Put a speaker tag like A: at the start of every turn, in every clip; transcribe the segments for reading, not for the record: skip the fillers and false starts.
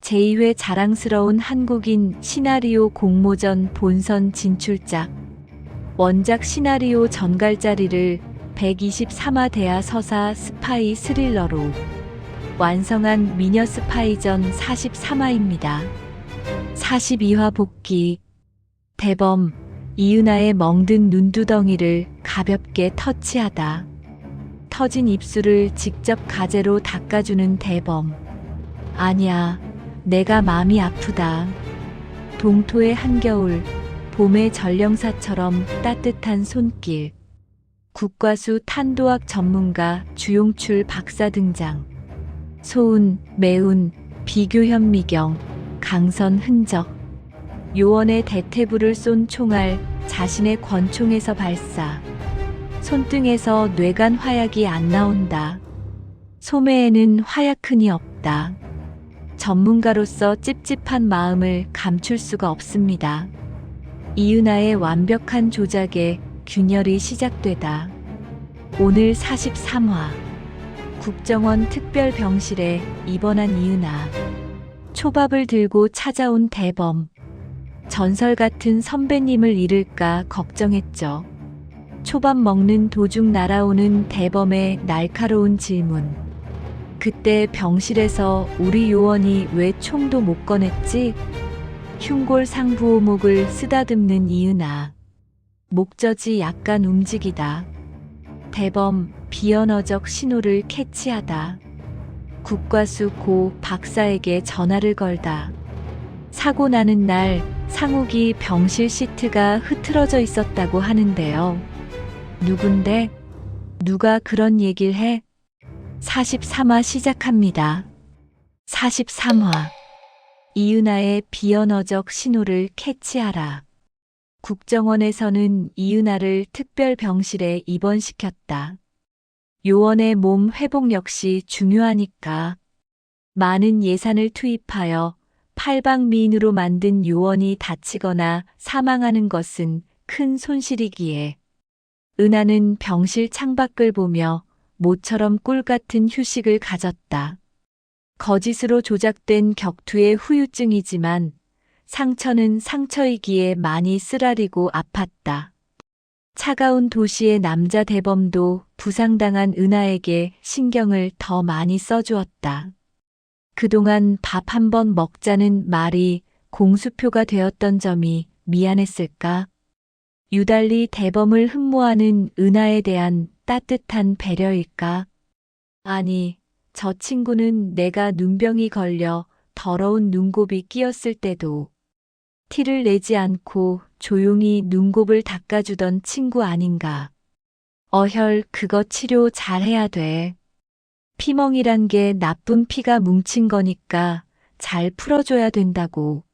A: 제2회 자랑스러운 한국인 시나리오 공모전 본선 진출작. 원작 시나리오 전갈자리를 123화 대하 서사 스파이 스릴러로 완성한 미녀 스파이전 43화입니다. 42화 복귀. 대범, 이은하의 멍든 눈두덩이를 가볍게 터치하다. 터진 입술을 직접 가재로 닦아주는 대범. 아니야, 내가 마음이 아프다. 동토의 한겨울, 봄의 전령사처럼 따뜻한 손길. 국과수 탄도학 전문가 주용출 박사 등장. 소운, 매운, 비교현 미경, 강선 흔적. 요원의 대퇴부를 쏜 총알, 자신의 권총에서 발사. 손등에서 뇌간 화약이 안 나온다. 소매에는 화약흔이 없다. 전문가로서 찝찝한 마음을 감출 수가 없습니다. 이은하의 완벽한 조작에 균열이 시작되다. 오늘 43화. 국정원 특별병실에 입원한 이은하. 초밥을 들고 찾아온 대범. 전설 같은 선배님을 잃을까 걱정했죠. 초밥 먹는 도중 날아오는 대범의 날카로운 질문. 그때 병실에서 우리 요원이 왜 총도 못 꺼냈지? 흉골 상부오목을 쓰다듬는 이은하. 목젖이 약간 움직이다. 대범, 비언어적 신호를 캐치하다. 국과수 고 박사에게 전화를 걸다. 사고 나는 날 상욱이 병실 시트가 흐트러져 있었다고 하는데요. 누군데? 누가 그런 얘기를 해? 43화 시작합니다. 43화. 이은하의 비언어적 신호를 캐치하라. 국정원에서는 이은하를 특별병실에 입원시켰다. 요원의 몸 회복 역시 중요하니까. 많은 예산을 투입하여 팔방미인으로 만든 요원이 다치거나 사망하는 것은 큰 손실이기에 은하는 병실 창밖을 보며 모처럼 꿀같은 휴식을 가졌다. 거짓으로 조작된 격투의 후유증이지만 상처는 상처이기에 많이 쓰라리고 아팠다. 차가운 도시의 남자 대범도 부상당한 은하에게 신경을 더 많이 써주었다. 그동안 밥 한 번 먹자는 말이 공수표가 되었던 점이 미안했을까? 유달리 대범을 흠모하는 은하에 대한 따뜻한 배려일까? 아니, 저 친구는 내가 눈병이 걸려 더러운 눈곱이 끼었을 때도 티를 내지 않고 조용히 눈곱을 닦아주던 친구 아닌가. 어혈, 그거 치료 잘해야 돼. 피멍이란 게 나쁜 피가 뭉친 거니까 잘 풀어줘야 된다고.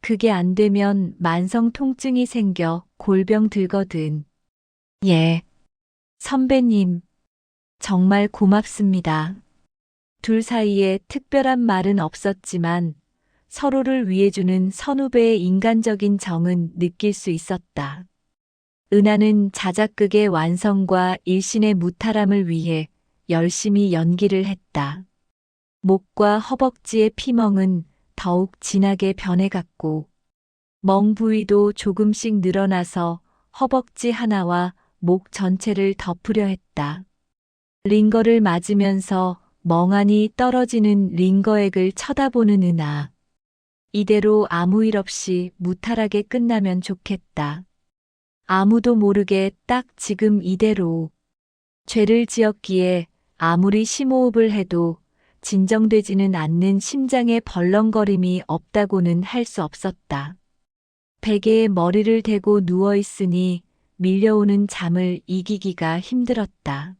A: 그게 안 되면 만성 통증이 생겨 골병 들거든. 예. 선배님, 정말 고맙습니다. 둘 사이에 특별한 말은 없었지만 서로를 위해주는 선후배의 인간적인 정은 느낄 수 있었다. 은하는 자작극의 완성과 일신의 무탈함을 위해 열심히 연기를 했다. 목과 허벅지의 피멍은 더욱 진하게 변해갔고 멍 부위도 조금씩 늘어나서 허벅지 하나와 목 전체를 덮으려 했다. 링거를 맞으면서 멍하니 떨어지는 링거액을 쳐다보는 은하. 이대로 아무 일 없이 무탈하게 끝나면 좋겠다. 아무도 모르게 딱 지금 이대로. 죄를 지었기에 아무리 심호흡을 해도 진정되지는 않는 심장의 벌렁거림이 없다고는 할 수 없었다. 베개에 머리를 대고 누워있으니 밀려오는 잠을 이기기가 힘들었다.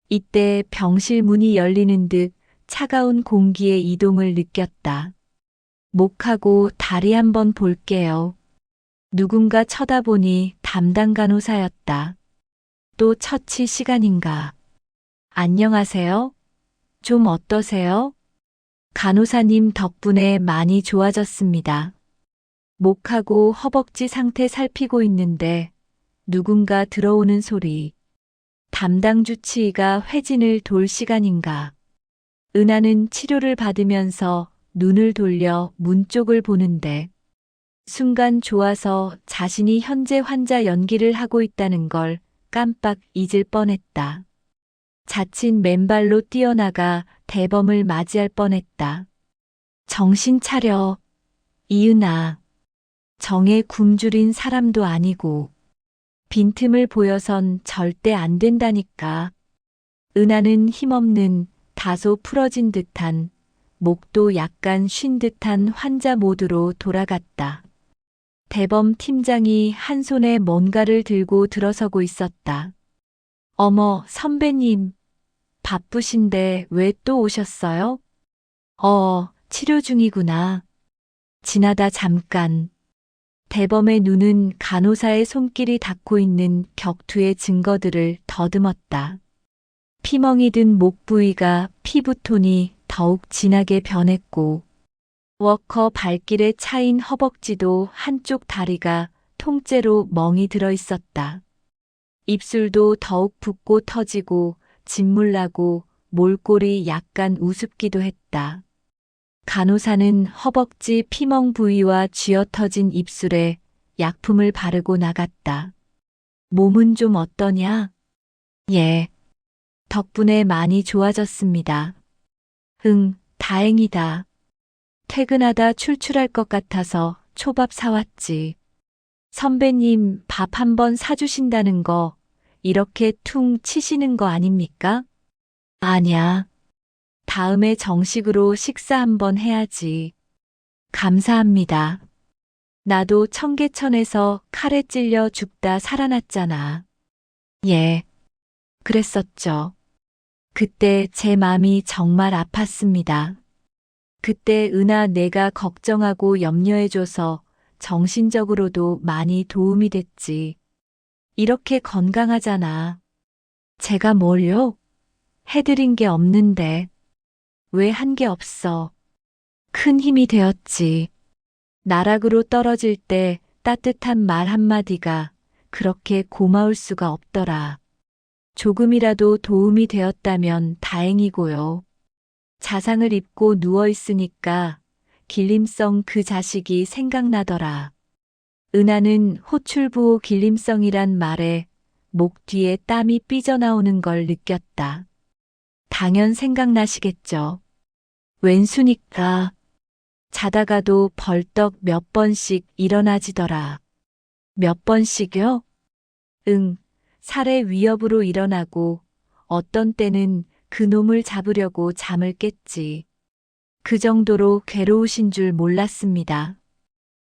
A: 이때 병실 문이 열리는 듯 차가운 공기의 이동을 느꼈다. 목하고 다리 한번 볼게요. 누군가 쳐다보니 담당 간호사였다. 또 처치 시간인가. 안녕하세요. 좀 어떠세요? 간호사님 덕분에 많이 좋아졌습니다. 목하고 허벅지 상태 살피고 있는데 누군가 들어오는 소리. 담당 주치의가 회진을 돌 시간인가. 은하는 치료를 받으면서 눈을 돌려 문 쪽을 보는데 순간 좋아서 자신이 현재 환자 연기를 하고 있다는 걸 깜빡 잊을 뻔했다. 자칫 맨발로 뛰어나가 대범을 맞이할 뻔했다. 정신 차려, 이은아. 정에 굶주린 사람도 아니고 빈틈을 보여선 절대 안 된다니까. 은하는 힘없는 다소 풀어진 듯한 목도 약간 쉰 듯한 환자 모드로 돌아갔다. 대범 팀장이 한 손에 뭔가를 들고 들어서고 있었다. 어머, 선배님. 바쁘신데 왜 또 오셨어요? 치료 중이구나. 지나다 잠깐. 대범의 눈은 간호사의 손길이 닿고 있는 격투의 증거들을 더듬었다. 피멍이 든 목 부위가 피부톤이 더욱 진하게 변했고 워커 발길에 차인 허벅지도 한쪽 다리가 통째로 멍이 들어 있었다. 입술도 더욱 붓고 터지고 짓물나고 몰골이 약간 우습기도 했다. 간호사는 허벅지 피멍 부위와 쥐어터진 입술에 약품을 바르고 나갔다. 몸은 좀 어떠냐? 예. 덕분에 많이 좋아졌습니다. 응, 다행이다. 퇴근하다 출출할 것 같아서 초밥 사왔지. 선배님 밥 한번 사주신다는 거 이렇게 퉁 치시는 거 아닙니까? 아냐. 다음에 정식으로 식사 한번 해야지. 감사합니다. 나도 청계천에서 칼에 찔려 죽다 살아났잖아. 예, 그랬었죠. 그때 제 마음이 정말 아팠습니다. 그때 은하 내가 걱정하고 염려해줘서 정신적으로도 많이 도움이 됐지. 이렇게 건강하잖아. 제가 뭘요? 해드린 게 없는데. 왜 한 게 없어? 큰 힘이 되었지. 나락으로 떨어질 때 따뜻한 말 한마디가 그렇게 고마울 수가 없더라. 조금이라도 도움이 되었다면 다행이고요. 자상을 입고 누워 있으니까 길림성 그 자식이 생각나더라. 은하는 호출부호 길림성이란 말에 목 뒤에 땀이 삐져나오는 걸 느꼈다. 당연 생각나시겠죠. 왼수니까 자다가도 벌떡 몇 번씩 일어나지더라. 몇 번씩요? 응, 살해 위협으로 일어나고 어떤 때는 그놈을 잡으려고 잠을 깼지. 그 정도로 괴로우신 줄 몰랐습니다.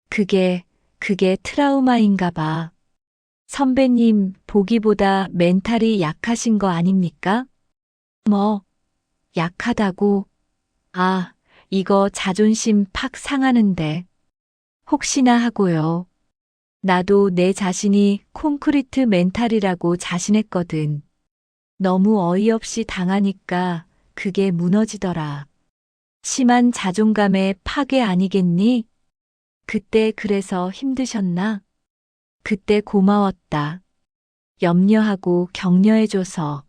A: 그게 트라우마인가 봐. 선배님 보기보다 멘탈이 약하신 거 아닙니까? 뭐, 약하다고? 아, 이거 자존심 팍 상하는데. 혹시나 하고요. 나도 내 자신이 콘크리트 멘탈이라고 자신했거든. 너무 어이없이 당하니까 그게 무너지더라. 심한 자존감의 파괴 아니겠니? 그때 그래서 힘드셨나? 그때 고마웠다. 염려하고 격려해줘서.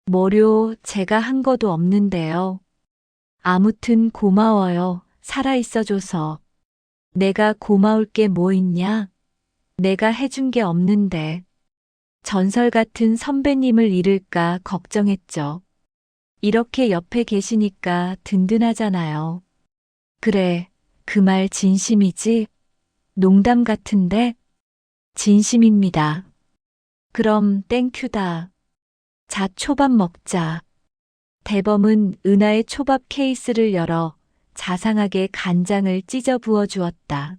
A: 뭐료 제가 한 것도 없는데요. 아무튼 고마워요. 살아있어줘서. 내가 고마울 게 뭐 있냐? 내가 해준 게 없는데. 전설 같은 선배님을 잃을까 걱정했죠. 이렇게 옆에 계시니까 든든하잖아요. 그래, 그 말 진심이지? 농담 같은데? 진심입니다. 그럼 땡큐다. 자, 초밥 먹자. 대범은 은하의 초밥 케이스를 열어 자상하게 간장을 찢어 부어 주었다.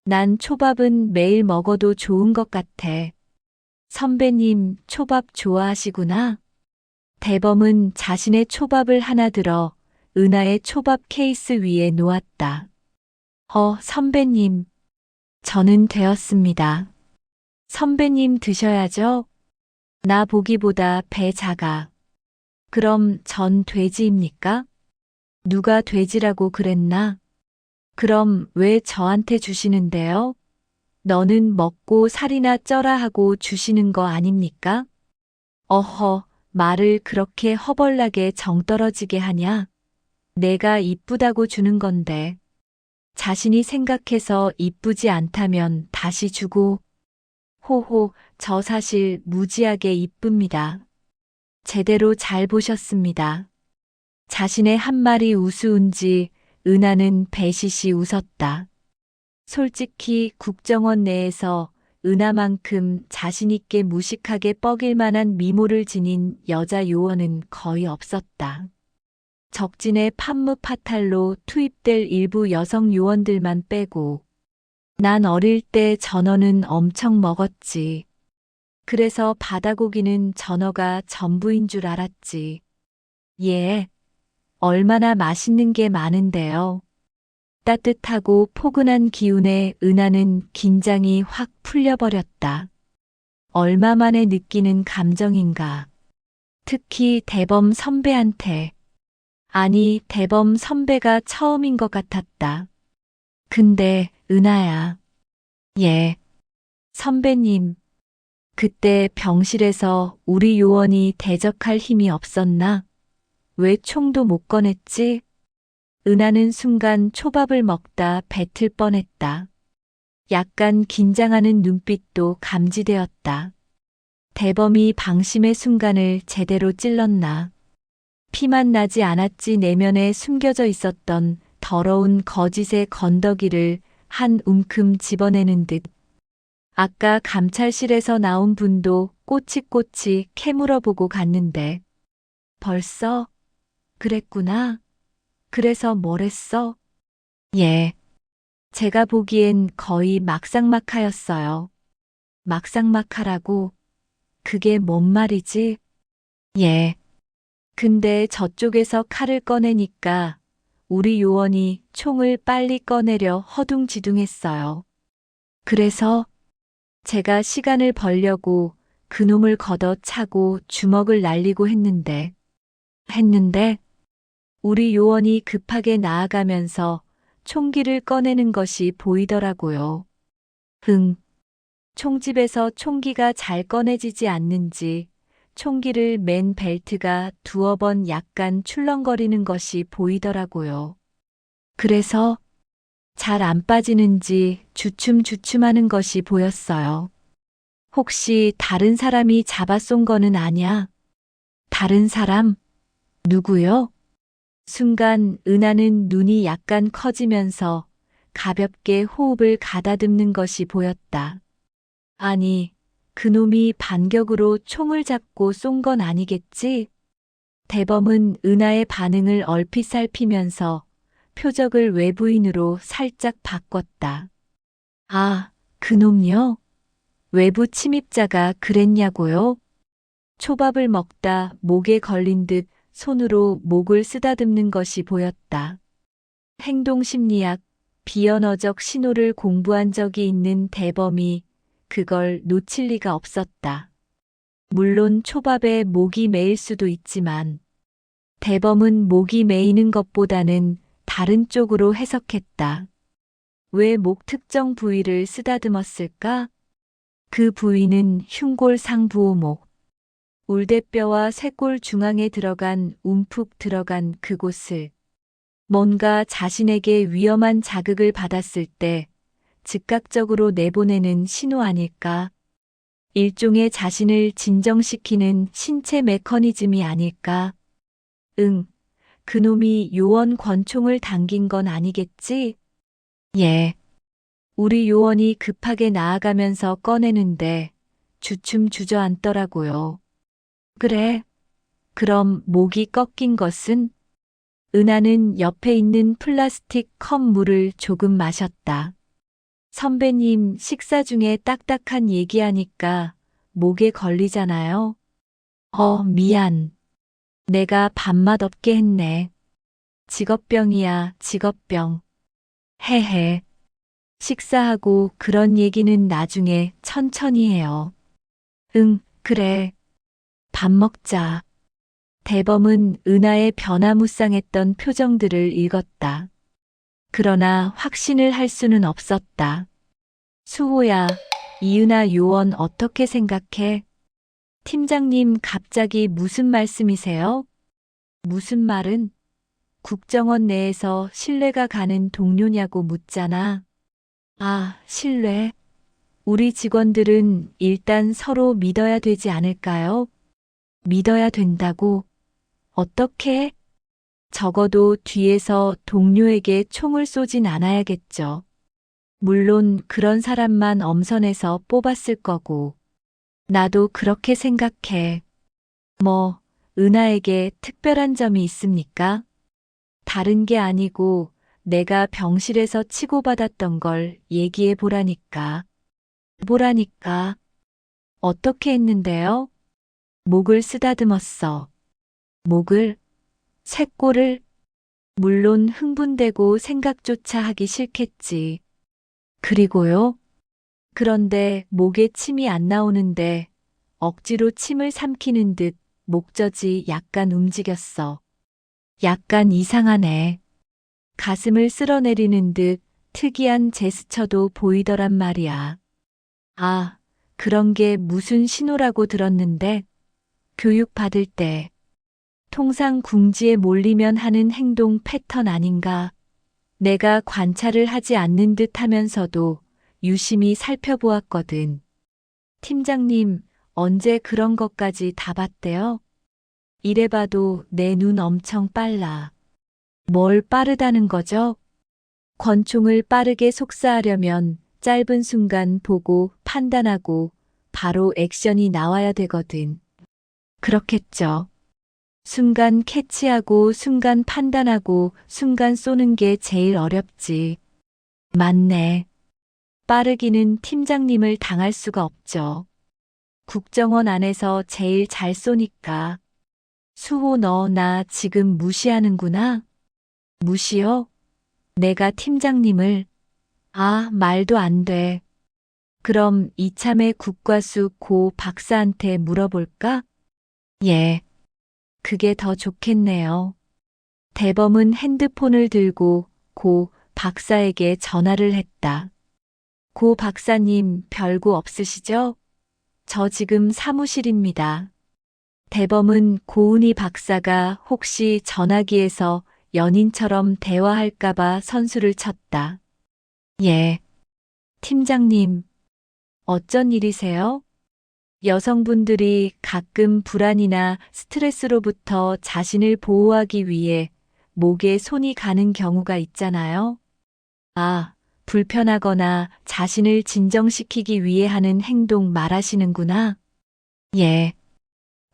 A: 난 초밥은 매일 먹어도 좋은 것 같아. 선배님, 초밥 좋아하시구나. 대범은 자신의 초밥을 하나 들어 은하의 초밥 케이스 위에 놓았다. 선배님. 저는 되었습니다. 선배님 드셔야죠. 나 보기보다 배 작아. 그럼 전 돼지입니까? 누가 돼지라고 그랬나? 그럼 왜 저한테 주시는데요? 너는 먹고 살이나 쪄라 하고 주시는 거 아닙니까? 어허, 말을 그렇게 허벌나게 정떨어지게 하냐? 내가 이쁘다고 주는 건데. 자신이 생각해서 이쁘지 않다면 다시 주고. 호호, 저 사실 무지하게 이쁩니다. 제대로 잘 보셨습니다. 자신의 한 말이 우스운지 은하는 배시시 웃었다. 솔직히 국정원 내에서 은하만큼 자신있게 무식하게 뻐길 만한 미모를 지닌 여자 요원은 거의 없었다. 적진의 판무 파탈로 투입될 일부 여성 요원들만 빼고. 난 어릴 때 전어는 엄청 먹었지. 그래서 바다고기는 전어가 전부인 줄 알았지. 예, 얼마나 맛있는 게 많은데요. 따뜻하고 포근한 기운에 은하는 긴장이 확 풀려버렸다. 얼마 만에 느끼는 감정인가. 특히 대범 선배한테. 아니, 대범 선배가 처음인 것 같았다. 근데, 은하야. 예. 선배님. 그때 병실에서 우리 요원이 대적할 힘이 없었나? 왜 총도 못 꺼냈지? 은하는 순간 초밥을 먹다 뱉을 뻔했다. 약간 긴장하는 눈빛도 감지되었다. 대범이 방심의 순간을 제대로 찔렀나? 피만 나지 않았지 내면에 숨겨져 있었던 더러운 거짓의 건더기를 한 움큼 집어내는 듯. 아까 감찰실에서 나온 분도 꼬치꼬치 캐물어보고 갔는데. 벌써? 그랬구나. 그래서 뭘 했어? 예. 제가 보기엔 거의 막상막하였어요. 막상막하라고? 그게 뭔 말이지? 예. 근데 저쪽에서 칼을 꺼내니까 우리 요원이 총을 빨리 꺼내려 허둥지둥했어요. 그래서 제가 시간을 벌려고 그놈을 걷어차고 주먹을 날리고 했는데 우리 요원이 급하게 나아가면서 총기를 꺼내는 것이 보이더라고요. 총집에서 총기가 잘 꺼내지지 않는지 총기를 맨 벨트가 두어 번 약간 출렁거리는 것이 보이더라고요. 그래서 잘 안 빠지는지 주춤주춤하는 것이 보였어요. 혹시 다른 사람이 잡아 쏜 거는 아냐? 다른 사람? 누구요? 순간 은하는 눈이 약간 커지면서 가볍게 호흡을 가다듬는 것이 보였다. 아니, 그놈이 반격으로 총을 잡고 쏜 건 아니겠지? 대범은 은하의 반응을 얼핏 살피면서 표적을 외부인으로 살짝 바꿨다. 아, 그놈요? 외부 침입자가 그랬냐고요? 초밥을 먹다 목에 걸린 듯 손으로 목을 쓰다듬는 것이 보였다. 행동심리학, 비언어적 신호를 공부한 적이 있는 대범이 그걸 놓칠 리가 없었다. 물론 초밥에 목이 메일 수도 있지만 대범은 목이 메이는 것보다는 다른 쪽으로 해석했다. 왜 목 특정 부위를 쓰다듬었을까? 그 부위는 흉골상부호목. 울대뼈와 쇄골 중앙에 들어간 움푹 들어간 그곳을. 뭔가 자신에게 위험한 자극을 받았을 때 즉각적으로 내보내는 신호 아닐까? 일종의 자신을 진정시키는 신체 메커니즘이 아닐까? 그놈이 요원 권총을 당긴 건 아니겠지? 예. 우리 요원이 급하게 나아가면서 꺼내는데 주춤 주저앉더라고요. 그래. 그럼 목이 꺾인 것은? 은하는 옆에 있는 플라스틱 컵 물을 조금 마셨다. 선배님 식사 중에 딱딱한 얘기하니까 목에 걸리잖아요. 미안. 내가 밥맛 없게 했네. 직업병이야, 직업병. 헤헤. 식사하고 그런 얘기는 나중에 천천히 해요. 그래. 밥 먹자. 대범은 은하의 변화무쌍했던 표정들을 읽었다. 그러나 확신을 할 수는 없었다. 수호야, 이은하 요원 어떻게 생각해? 팀장님 갑자기 무슨 말씀이세요? 무슨 말은? 국정원 내에서 신뢰가 가는 동료냐고 묻잖아. 아, 신뢰. 우리 직원들은 일단 서로 믿어야 되지 않을까요? 믿어야 된다고. 어떻게? 적어도 뒤에서 동료에게 총을 쏘진 않아야겠죠. 물론 그런 사람만 엄선해서 뽑았을 거고. 나도 그렇게 생각해. 뭐, 은하에게 특별한 점이 있습니까? 다른 게 아니고 내가 병실에서 치고받았던 걸 얘기해 보라니까. 보라니까. 어떻게 했는데요? 목을 쓰다듬었어. 목을? 쇳골을? 물론 흥분되고 생각조차 하기 싫겠지. 그리고요? 그런데 목에 침이 안 나오는데 억지로 침을 삼키는 듯 목젖이 약간 움직였어. 약간 이상하네. 가슴을 쓸어내리는 듯 특이한 제스처도 보이더란 말이야. 아, 그런 게 무슨 신호라고 들었는데 교육 받을 때 통상 궁지에 몰리면 하는 행동 패턴 아닌가. 내가 관찰을 하지 않는 듯 하면서도 유심히 살펴보았거든. 팀장님, 언제 그런 것까지 다 봤대요? 이래봐도 내 눈 엄청 빨라. 뭘 빠르다는 거죠? 권총을 빠르게 속사하려면 짧은 순간 보고 판단하고 바로 액션이 나와야 되거든. 그렇겠죠. 순간 캐치하고 순간 판단하고 순간 쏘는 게 제일 어렵지. 맞네. 빠르기는 팀장님을 당할 수가 없죠. 국정원 안에서 제일 잘 쏘니까. 수호 너 나 지금 무시하는구나. 무시요? 내가 팀장님을. 아, 말도 안 돼. 그럼 이참에 국과수 고 박사한테 물어볼까? 예. 그게 더 좋겠네요. 대범은 핸드폰을 들고 고 박사에게 전화를 했다. 고 박사님, 별거 없으시죠? 저 지금 사무실입니다. 대범은 고은희 박사가 혹시 전화기에서 연인처럼 대화할까봐 선수를 쳤다. 예. 팀장님, 어쩐 일이세요? 여성분들이 가끔 불안이나 스트레스로부터 자신을 보호하기 위해 목에 손이 가는 경우가 있잖아요. 아, 불편하거나 자신을 진정시키기 위해 하는 행동 말하시는구나. 예.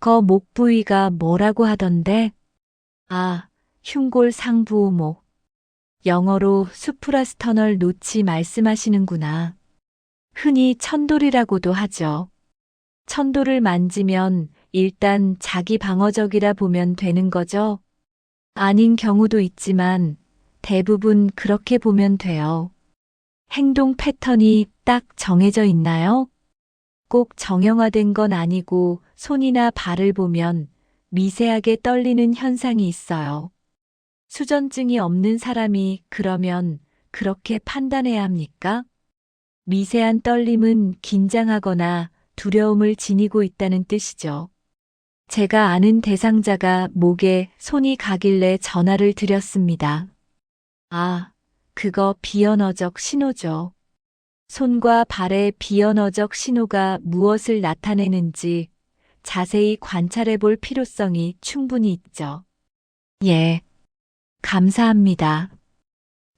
A: 거 목 부위가 뭐라고 하던데? 아, 흉골 상부목. 영어로 수프라스터널 노치 말씀하시는구나. 흔히 천돌이라고도 하죠. 천도를 만지면 일단 자기 방어적이라 보면 되는 거죠? 아닌 경우도 있지만 대부분 그렇게 보면 돼요. 행동 패턴이 딱 정해져 있나요? 꼭 정형화된 건 아니고 손이나 발을 보면 미세하게 떨리는 현상이 있어요. 수전증이 없는 사람이 그러면 그렇게 판단해야 합니까? 미세한 떨림은 긴장하거나 두려움을 지니고 있다는 뜻이죠. 제가 아는 대상자가 목에 손이 가길래 전화를 드렸습니다. 아, 그거 비언어적 신호죠. 손과 발의 비언어적 신호가 무엇을 나타내는지 자세히 관찰해 볼 필요성이 충분히 있죠. 예, 감사합니다.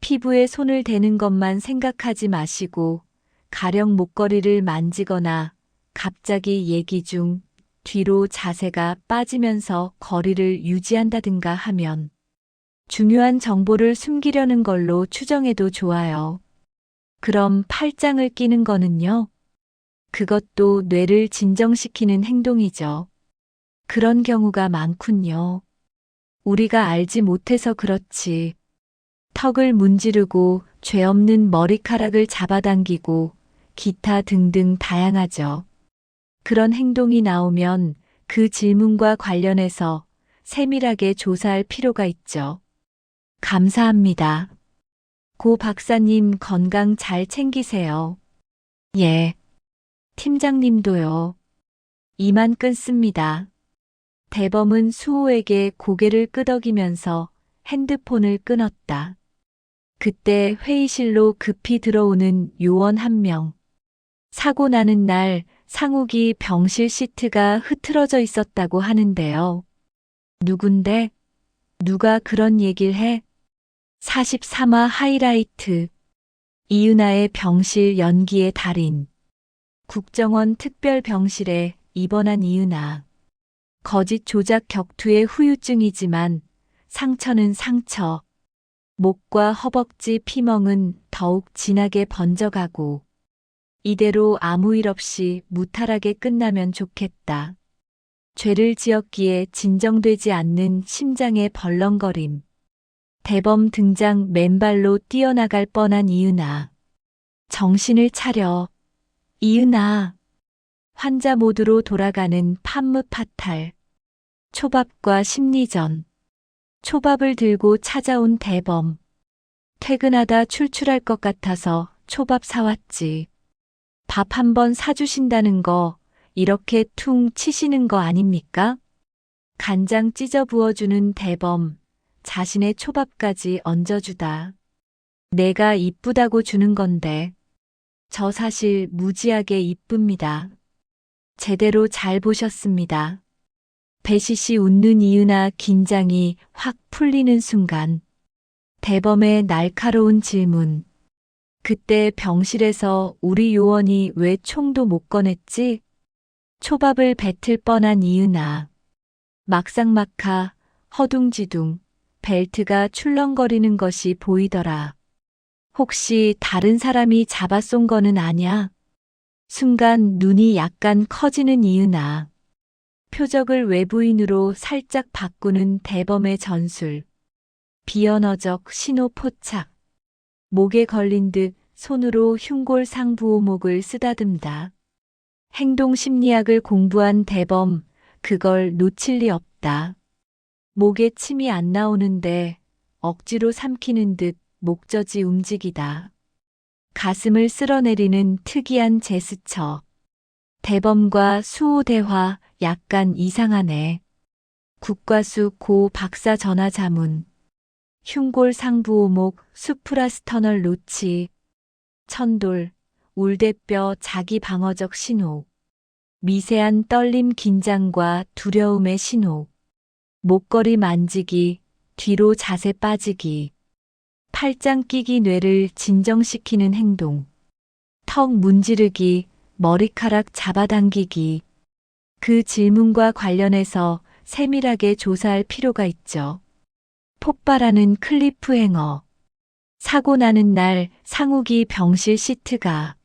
A: 피부에 손을 대는 것만 생각하지 마시고 가령 목걸이를 만지거나 갑자기 얘기 중 뒤로 자세가 빠지면서 거리를 유지한다든가 하면 중요한 정보를 숨기려는 걸로 추정해도 좋아요. 그럼 팔짱을 끼는 거는요? 그것도 뇌를 진정시키는 행동이죠. 그런 경우가 많군요. 우리가 알지 못해서 그렇지. 턱을 문지르고 죄 없는 머리카락을 잡아당기고 기타 등등 다양하죠. 그런 행동이 나오면 그 질문과 관련해서 세밀하게 조사할 필요가 있죠. 감사합니다. 고 박사님 건강 잘 챙기세요. 예. 팀장님도요. 이만 끊습니다. 대범은 수호에게 고개를 끄덕이면서 핸드폰을 끊었다. 그때 회의실로 급히 들어오는 요원 한 명. 사고 나는 날 상욱이 병실 시트가 흐트러져 있었다고 하는데요. 누군데? 누가 그런 얘길 해? 43화 하이라이트. 이은아의 병실 연기의 달인. 국정원 특별병실에 입원한 이은아. 거짓 조작 격투의 후유증이지만 상처는 상처. 목과 허벅지 피멍은 더욱 진하게 번져가고 이대로 아무 일 없이 무탈하게 끝나면 좋겠다. 죄를 지었기에 진정되지 않는 심장의 벌렁거림. 대범 등장 맨발로 뛰어나갈 뻔한 이은아. 정신을 차려. 이은아. 환자 모드로 돌아가는 판무 파탈. 초밥과 심리전. 초밥을 들고 찾아온 대범. 퇴근하다 출출할 것 같아서 초밥 사왔지. 밥 한 번 사주신다는 거 이렇게 퉁 치시는 거 아닙니까? 간장 찢어 부어주는 대범. 자신의 초밥까지 얹어주다. 내가 이쁘다고 주는 건데. 저 사실 무지하게 이쁩니다. 제대로 잘 보셨습니다. 배시시 웃는 이은아 긴장이 확 풀리는 순간. 대범의 날카로운 질문. 그때 병실에서 우리 요원이 왜 총도 못 꺼냈지? 초밥을 뱉을 뻔한 이은아. 막상막하, 허둥지둥, 벨트가 출렁거리는 것이 보이더라. 혹시 다른 사람이 잡아 쏜 거는 아냐? 순간 눈이 약간 커지는 이은아. 표적을 외부인으로 살짝 바꾸는 대범의 전술. 비언어적 신호 포착. 목에 걸린 듯 손으로 흉골 상부오목을 쓰다듬다. 행동 심리학을 공부한 대범, 그걸 놓칠 리 없다. 목에 침이 안 나오는데 억지로 삼키는 듯 목젖이 움직이다. 가슴을 쓸어내리는 특이한 제스처. 대범과 수호 대화 약간 이상하네. 국과수 고 박사 전화 자문. 흉골 상부오목 수프라스터널 로치. 천돌, 울대뼈 자기 방어적 신호. 미세한 떨림 긴장과 두려움의 신호. 목걸이 만지기, 뒤로 자세 빠지기. 팔짱 끼기 뇌를 진정시키는 행동. 턱 문지르기, 머리카락 잡아당기기. 그 질문과 관련해서 세밀하게 조사할 필요가 있죠. 폭발하는 클리프행어. 사고 나는 날 상욱이 병실 시트가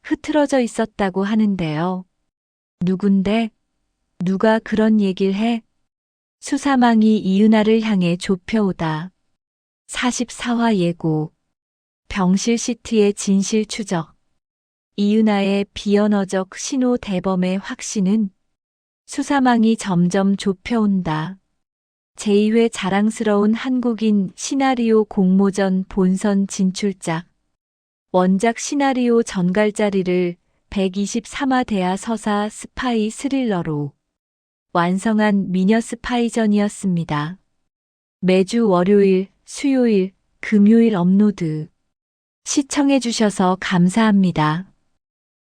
A: 흐트러져 있었다고 하는데요. 누군데? 누가 그런 얘길 해? 수사망이 이은아를 향해 좁혀오다. 44화 예고. 병실 시트의 진실 추적. 이은아의 비언어적 신호 대범의 확신은 수사망이 점점 좁혀온다. 제2회 자랑스러운 한국인 시나리오 공모전 본선 진출작. 원작 시나리오 전갈자리를 123화 대하 서사 스파이 스릴러로 완성한 미녀 스파이전이었습니다. 매주 월요일, 수요일, 금요일 업로드. 시청해주셔서 감사합니다.